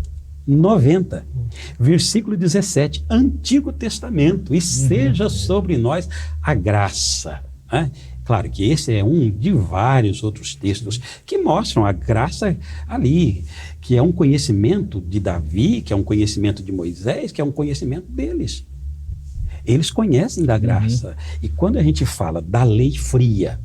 90, versículo 17, Antigo Testamento, e seja sobre nós a graça. Né? Claro que esse é um de vários outros textos que mostram a graça ali, que é um conhecimento de Davi, que é um conhecimento de Moisés, que é um conhecimento deles. Eles conhecem da graça. E quando a gente fala da lei fria,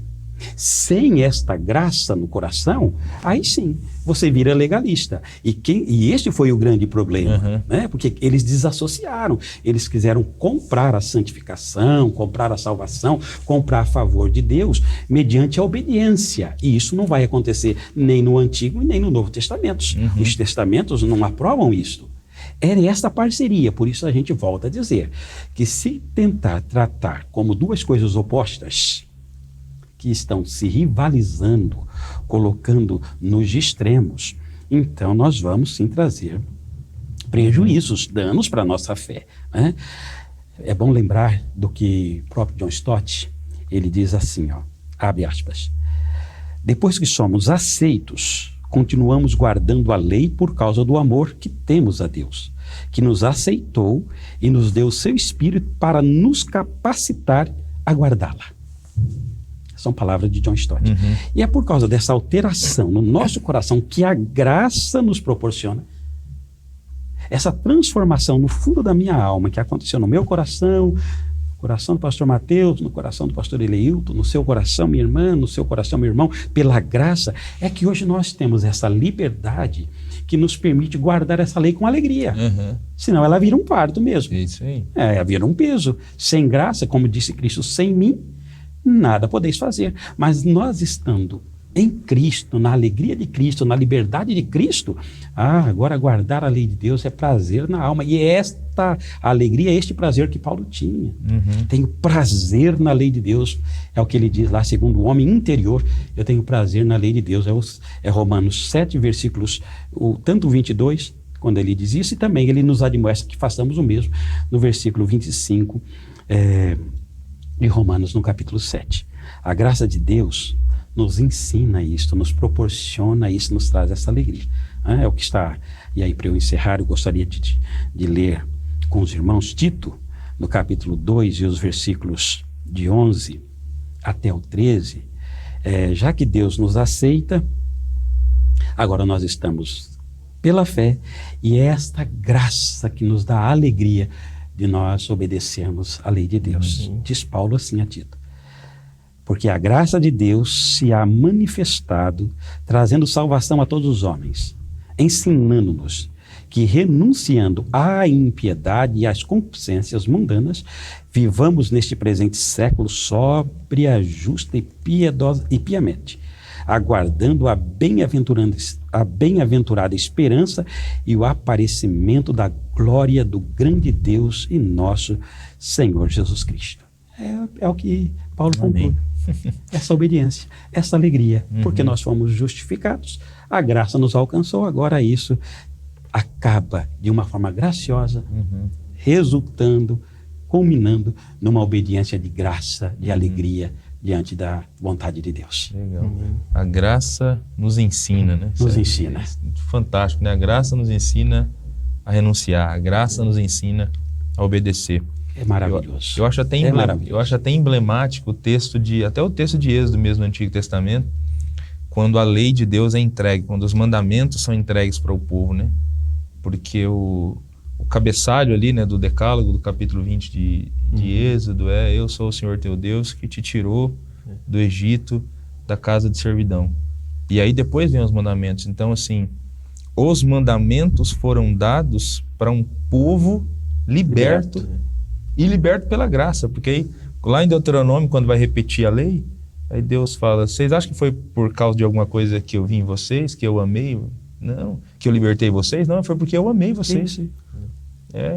sem esta graça no coração, aí sim, você vira legalista. E este foi o grande problema, né? Porque eles desassociaram, eles quiseram comprar a santificação, comprar a salvação, comprar a favor de Deus, mediante a obediência. E isso não vai acontecer nem no Antigo e nem no Novo Testamento. Os testamentos não aprovam isso. Era esta parceria, por isso a gente volta a dizer que se tentar tratar como duas coisas opostas, que estão se rivalizando, colocando nos extremos, então nós vamos sim trazer prejuízos, danos para a nossa fé. Né? É bom lembrar do que o próprio John Stott, ele diz assim, abre aspas, depois que somos aceitos, continuamos guardando a lei por causa do amor que temos a Deus, que nos aceitou e nos deu o seu Espírito para nos capacitar a guardá-la. São palavras de John Stott. E é por causa dessa alteração no nosso coração que a graça nos proporciona. Essa transformação no fundo da minha alma que aconteceu no meu coração, no coração do pastor Mateus, no coração do pastor Eleilton, no seu coração, minha irmã, no seu coração, meu irmão, pela graça, é que hoje nós temos essa liberdade que nos permite guardar essa lei com alegria. Senão ela vira um fardo mesmo. Isso aí. Ela vira um peso. Sem graça, como disse Cristo, sem mim, nada podeis fazer. Mas nós estando em Cristo, na alegria de Cristo, na liberdade de Cristo, agora guardar a lei de Deus é prazer na alma. E esta alegria, este prazer que Paulo tinha. Tenho prazer na lei de Deus, é o que ele diz lá, segundo o homem interior, eu tenho prazer na lei de Deus. É Romanos 7, versículos, tanto 22, quando ele diz isso, e também ele nos admoesta que façamos o mesmo, no versículo 25, de Romanos, no capítulo 7. A graça de Deus nos ensina isso, nos proporciona isso, nos traz essa alegria. É o que está. E aí, para eu encerrar, eu gostaria de ler com os irmãos Tito, no capítulo 2, e os versículos de 11 até o 13. Já que Deus nos aceita, agora nós estamos pela fé, e é esta graça que nos dá a alegria de nós obedecermos a lei de Deus. Diz Paulo assim a Tito. Porque a graça de Deus se há manifestado, trazendo salvação a todos os homens, ensinando-nos que, renunciando à impiedade e às concupiscências mundanas, vivamos neste presente século sóbria, justa e piamente, aguardando a bem-aventurada esperança e o aparecimento da glória do grande Deus e nosso Senhor Jesus Cristo. É o que Paulo conclui. Essa obediência, essa alegria, porque nós fomos justificados, a graça nos alcançou, agora isso acaba de uma forma graciosa, resultando, culminando numa obediência de graça, de alegria, diante da vontade de Deus. Legal. A graça nos ensina, né? Nos ensina. Fantástico, né? A graça nos ensina a renunciar, a graça nos ensina a obedecer. É maravilhoso. Eu acho até emblemático o texto até o texto de Êxodo mesmo no Antigo Testamento, quando a lei de Deus é entregue, quando os mandamentos são entregues para o povo, né? Porque o cabeçalho ali, né, do Decálogo, do capítulo 20 de Êxodo, eu sou o Senhor teu Deus que te tirou do Egito, da casa de servidão. E aí depois vem os mandamentos. Então, assim, os mandamentos foram dados para um povo liberto e liberto pela graça, porque aí, lá em Deuteronômio, quando vai repetir a lei, aí Deus fala, vocês acham que foi por causa de alguma coisa que eu vi em vocês, que eu amei? Não. Que eu libertei vocês? Não, foi porque eu amei vocês. Sim.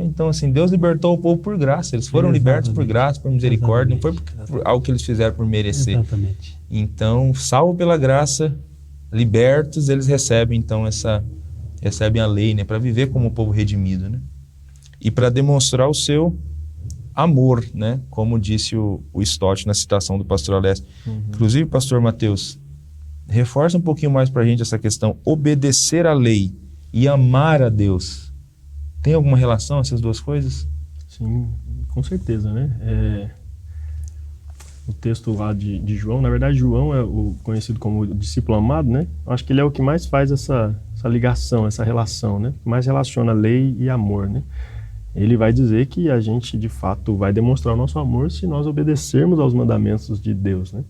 Então, assim, Deus libertou o povo por graça. Eles foram libertos por graça, por misericórdia. Não foi por algo que eles fizeram por merecer. Exatamente. Então, salvo pela graça, libertos, eles recebem, então, recebem a lei, né? Para viver como um povo redimido, né? E para demonstrar o seu amor, né? Como disse o Stott na citação do pastor Alessio. Inclusive, pastor Mateus, reforça um pouquinho mais para a gente essa questão, obedecer à lei e amar a Deus. Tem alguma relação essas duas coisas? Sim, com certeza, né? O texto lá de João, na verdade João é o conhecido como o discípulo amado, né? Eu acho que ele é o que mais faz essa ligação, essa relação, né? Que mais relaciona lei e amor, né? Ele vai dizer que a gente, de fato, vai demonstrar o nosso amor se nós obedecermos aos mandamentos de Deus, né?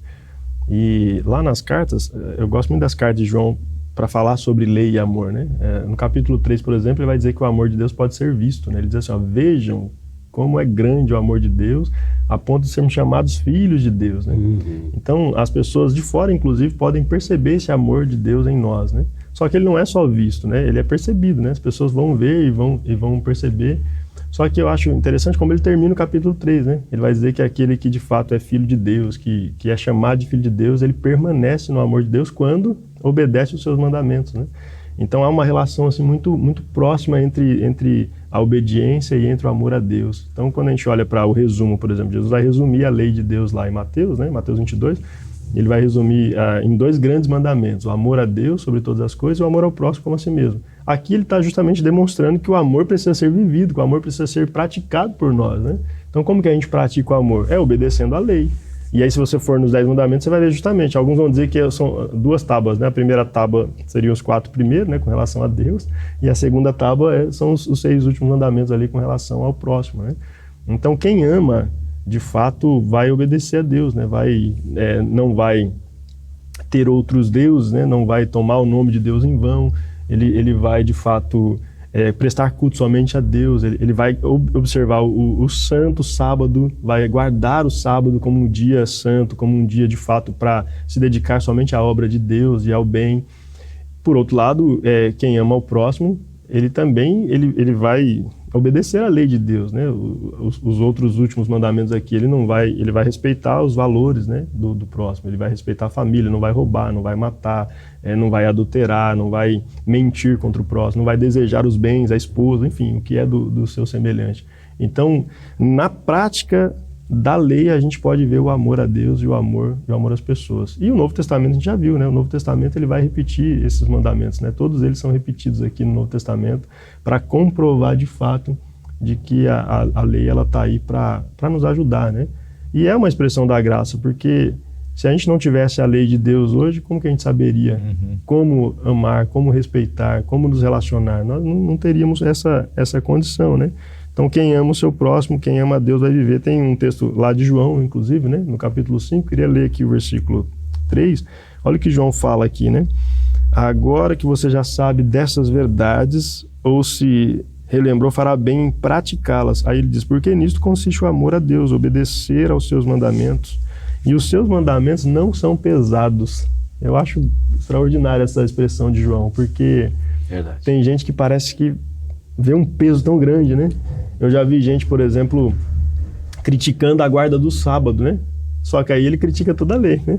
E lá nas cartas, eu gosto muito das cartas de João para falar sobre lei e amor, né? No capítulo 3, por exemplo, ele vai dizer que o amor de Deus pode ser visto, né? Ele diz assim, ó, vejam como é grande o amor de Deus, a ponto de sermos chamados filhos de Deus, né? Então, as pessoas de fora, inclusive, podem perceber esse amor de Deus em nós, né? Só que ele não é só visto, né? Ele é percebido, né? As pessoas vão ver e vão perceber. Só que eu acho interessante como ele termina o capítulo 3, né? Ele vai dizer que aquele que de fato é filho de Deus, que é chamado de filho de Deus, ele permanece no amor de Deus quando obedece os seus mandamentos, né? Então há uma relação assim, muito, muito próxima entre a obediência e entre o amor a Deus. Então quando a gente olha para o resumo, por exemplo, Jesus vai resumir a lei de Deus lá em Mateus, né? Mateus 22, ele vai resumir em 2 grandes mandamentos, o amor a Deus sobre todas as coisas e o amor ao próximo como a si mesmo. Aqui ele está justamente demonstrando que o amor precisa ser vivido, que o amor precisa ser praticado por nós, né? Então como que a gente pratica o amor? É obedecendo à lei. E aí se você for nos 10 mandamentos, você vai ver justamente, alguns vão dizer que são 2 tábuas, né? A primeira tábua seriam os 4 primeiros, né? Com relação a Deus, e a segunda tábua são os 6 últimos mandamentos ali com relação ao próximo, né? Então quem ama, de fato, vai obedecer a Deus, né? Não vai ter outros deuses, né? Não vai tomar o nome de Deus em vão, ele vai, de fato, prestar culto somente a Deus, ele vai observar o santo sábado, vai guardar o sábado como um dia santo, como um dia, de fato, para se dedicar somente à obra de Deus e ao bem. Por outro lado, quem ama o próximo, ele também ele vai obedecer à lei de Deus, né? Os outros últimos mandamentos aqui, ele vai respeitar os valores, né, do próximo, ele vai respeitar a família, não vai roubar, não vai matar, não vai adulterar, não vai mentir contra o próximo, não vai desejar os bens, a esposa, enfim, o que é do seu semelhante. Então, na prática da lei, a gente pode ver o amor a Deus e o amor às pessoas. E o Novo Testamento a gente já viu, né? O Novo Testamento ele vai repetir esses mandamentos, né? Todos eles são repetidos aqui no Novo Testamento para comprovar de fato de que a lei ela está aí para nos ajudar, né? E é uma expressão da graça, porque se a gente não tivesse a lei de Deus hoje, como que a gente saberia como amar, como respeitar, como nos relacionar? Nós não teríamos essa condição, né? Então, quem ama o seu próximo, quem ama a Deus vai viver. Tem um texto lá de João, inclusive, né? No capítulo 5, queria ler aqui o versículo 3. Olha o que João fala aqui, né? Agora que você já sabe dessas verdades, ou se relembrou, fará bem em praticá-las. Aí ele diz, porque nisto consiste o amor a Deus, obedecer aos seus mandamentos. E os seus mandamentos não são pesados. Eu acho extraordinária essa expressão de João, porque tem gente que parece que vê um peso tão grande, né? Eu já vi gente, por exemplo, criticando a guarda do sábado, né? Só que aí ele critica toda a lei, né?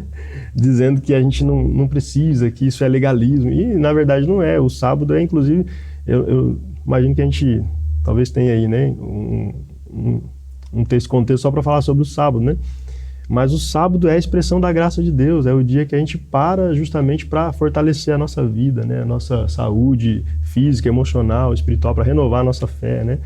Dizendo que a gente não precisa, que isso é legalismo. E, na verdade, não é. O sábado é, inclusive, eu imagino que a gente talvez tenha aí, né? Um contexto só para falar sobre o sábado, né? Mas o sábado é a expressão da graça de Deus, é o dia que a gente para justamente para fortalecer a nossa vida, né? A nossa saúde física, emocional, espiritual, para renovar a nossa fé, né?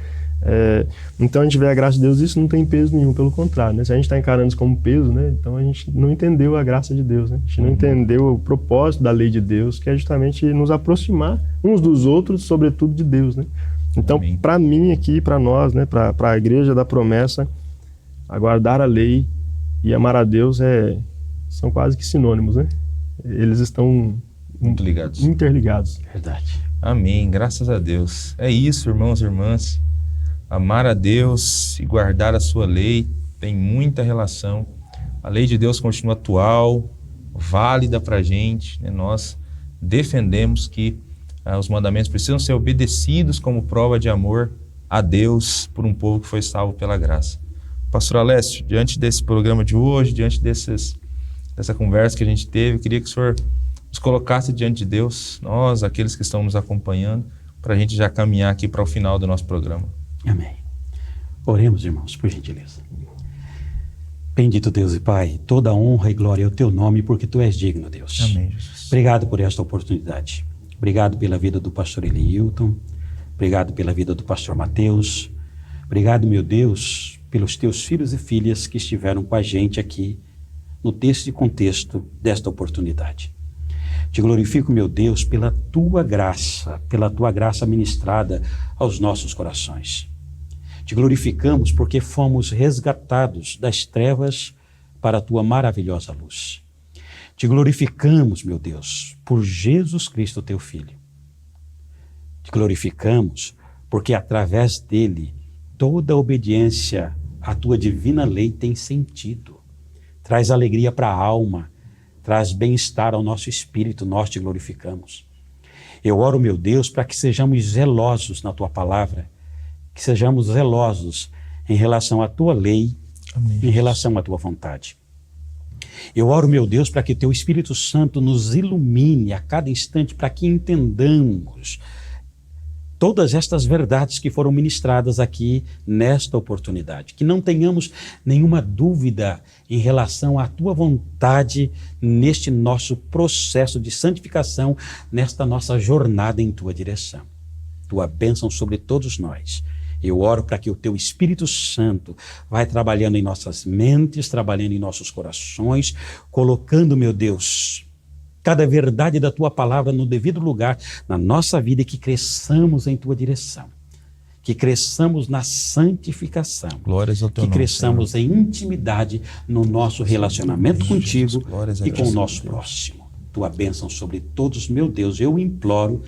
Então a gente vê a graça de Deus, isso não tem peso nenhum, pelo contrário, né? Se a gente está encarando isso como peso, né? Então a gente não entendeu a graça de Deus, né? A gente não entendeu o propósito da lei de Deus, que é justamente nos aproximar uns dos outros, sobretudo de Deus, né? Então, para mim aqui, para nós, né? Para a Igreja da Promessa, aguardar a lei e amar a Deus são quase que sinônimos, né? Eles estão muito ligados. Interligados. Verdade. Amém, graças a Deus. É isso, irmãos e irmãs. Amar a Deus e guardar a sua lei tem muita relação. A lei de Deus continua atual, válida para a gente, né? Nós defendemos que os mandamentos precisam ser obedecidos como prova de amor a Deus por um povo que foi salvo pela graça. Pastor Alessio, diante desse programa de hoje, diante dessa conversa que a gente teve, eu queria que o senhor nos colocasse diante de Deus, nós, aqueles que estão nos acompanhando, para a gente já caminhar aqui para o final do nosso programa. Amém. Oremos, irmãos, por gentileza. Bendito Deus e Pai, toda honra e glória é o teu nome, porque tu és digno, Deus. Amém, Jesus. Obrigado por esta oportunidade. Obrigado pela vida do pastor Eliilton. Obrigado pela vida do pastor Mateus. Obrigado, meu Deus, pelos teus filhos e filhas que estiveram com a gente aqui no texto e contexto desta oportunidade. Te glorifico, meu Deus, pela tua graça ministrada aos nossos corações. Te glorificamos porque fomos resgatados das trevas para a tua maravilhosa luz. Te glorificamos, meu Deus, por Jesus Cristo, teu Filho. Te glorificamos porque através dele toda obediência à tua divina lei tem sentido. Traz alegria para a alma, traz bem-estar ao nosso espírito, nós te glorificamos. Eu oro, meu Deus, para que sejamos zelosos na tua palavra, que sejamos zelosos em relação à tua lei, amém, em relação à tua vontade. Eu oro, meu Deus, para que teu Espírito Santo nos ilumine a cada instante, para que entendamos todas estas verdades que foram ministradas aqui nesta oportunidade. Que não tenhamos nenhuma dúvida em relação à tua vontade neste nosso processo de santificação, nesta nossa jornada em tua direção. Tua bênção sobre todos nós. Eu oro para que o teu Espírito Santo vai trabalhando em nossas mentes, trabalhando em nossos corações, colocando, meu Deus, cada verdade da tua palavra no devido lugar na nossa vida, e que cresçamos em tua direção, que cresçamos na santificação, glórias ao teu que nome, cresçamos Senhor, em intimidade no nosso relacionamento contigo e com o nosso Deus, próximo. Tua bênção sobre todos, meu Deus, eu imploro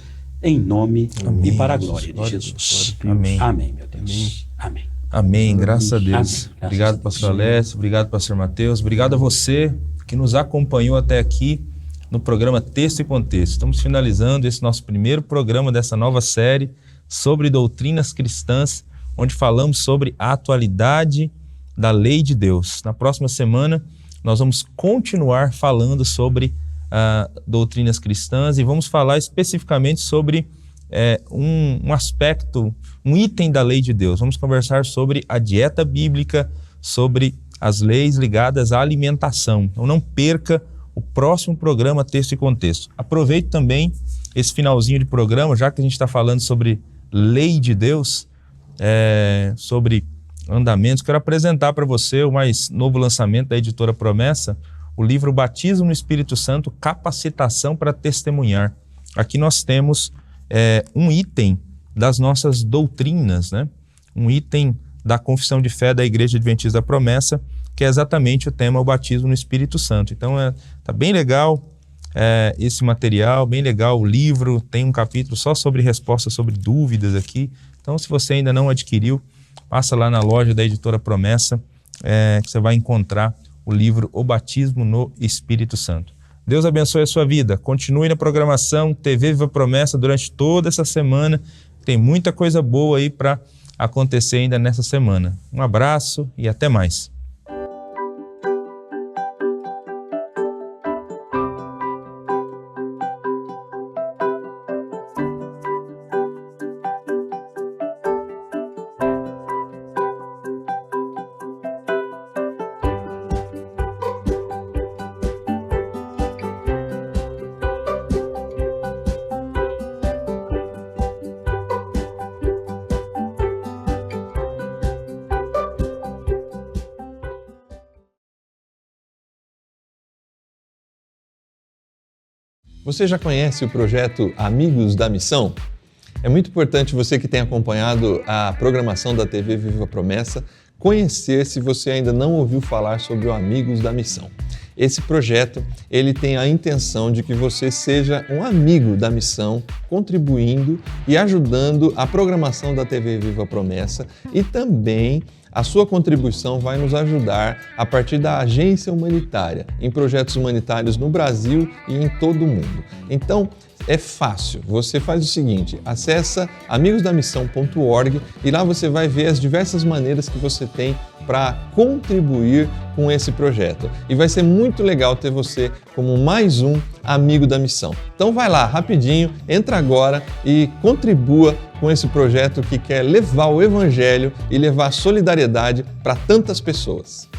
em nome amém, e para a glória de Jesus. Amém. Amém, meu Deus. Amém. Amém, graças a Deus. Amém. Obrigado, pastor Alessio, obrigado, pastor Mateus, obrigado a você que nos acompanhou até aqui no programa Texto e Contexto. Estamos finalizando esse nosso primeiro programa dessa nova série sobre doutrinas cristãs, onde falamos sobre a atualidade da lei de Deus. Na próxima semana, nós vamos continuar falando sobre doutrinas cristãs e vamos falar especificamente sobre um aspecto, um item da lei de Deus. Vamos conversar sobre a dieta bíblica, sobre as leis ligadas à alimentação. Então não perca o próximo programa Texto e Contexto. Aproveite também esse finalzinho de programa, já que a gente está falando sobre lei de Deus, sobre andamentos. Quero apresentar para você o mais novo lançamento da editora Promessa, o livro Batismo no Espírito Santo, Capacitação para Testemunhar. Aqui nós temos um item das nossas doutrinas, né? Um item da Confissão de Fé da Igreja Adventista da Promessa, que é exatamente o tema, o batismo no Espírito Santo. Então, tá bem legal esse material, bem legal o livro, tem um capítulo só sobre respostas sobre dúvidas aqui. Então, se você ainda não adquiriu, passa lá na loja da editora Promessa, que você vai encontrar o livro O Batismo no Espírito Santo. Deus abençoe a sua vida. Continue na programação TV Viva Promessa durante toda essa semana. Tem muita coisa boa aí para acontecer ainda nessa semana. Um abraço e até mais. Você já conhece o projeto Amigos da Missão? É muito importante você que tem acompanhado a programação da TV Viva Promessa conhecer se você ainda não ouviu falar sobre o Amigos da Missão. Esse projeto, ele tem a intenção de que você seja um amigo da missão, contribuindo e ajudando a programação da TV Viva Promessa, e também a sua contribuição vai nos ajudar a partir da agência humanitária, em projetos humanitários no Brasil e em todo o mundo. Então, é fácil, você faz o seguinte, acessa amigosdamissão.org e lá você vai ver as diversas maneiras que você tem para contribuir com esse projeto. E vai ser muito legal ter você como mais um amigo da missão. Então vai lá, rapidinho, entra agora e contribua com esse projeto que quer levar o Evangelho e levar solidariedade para tantas pessoas.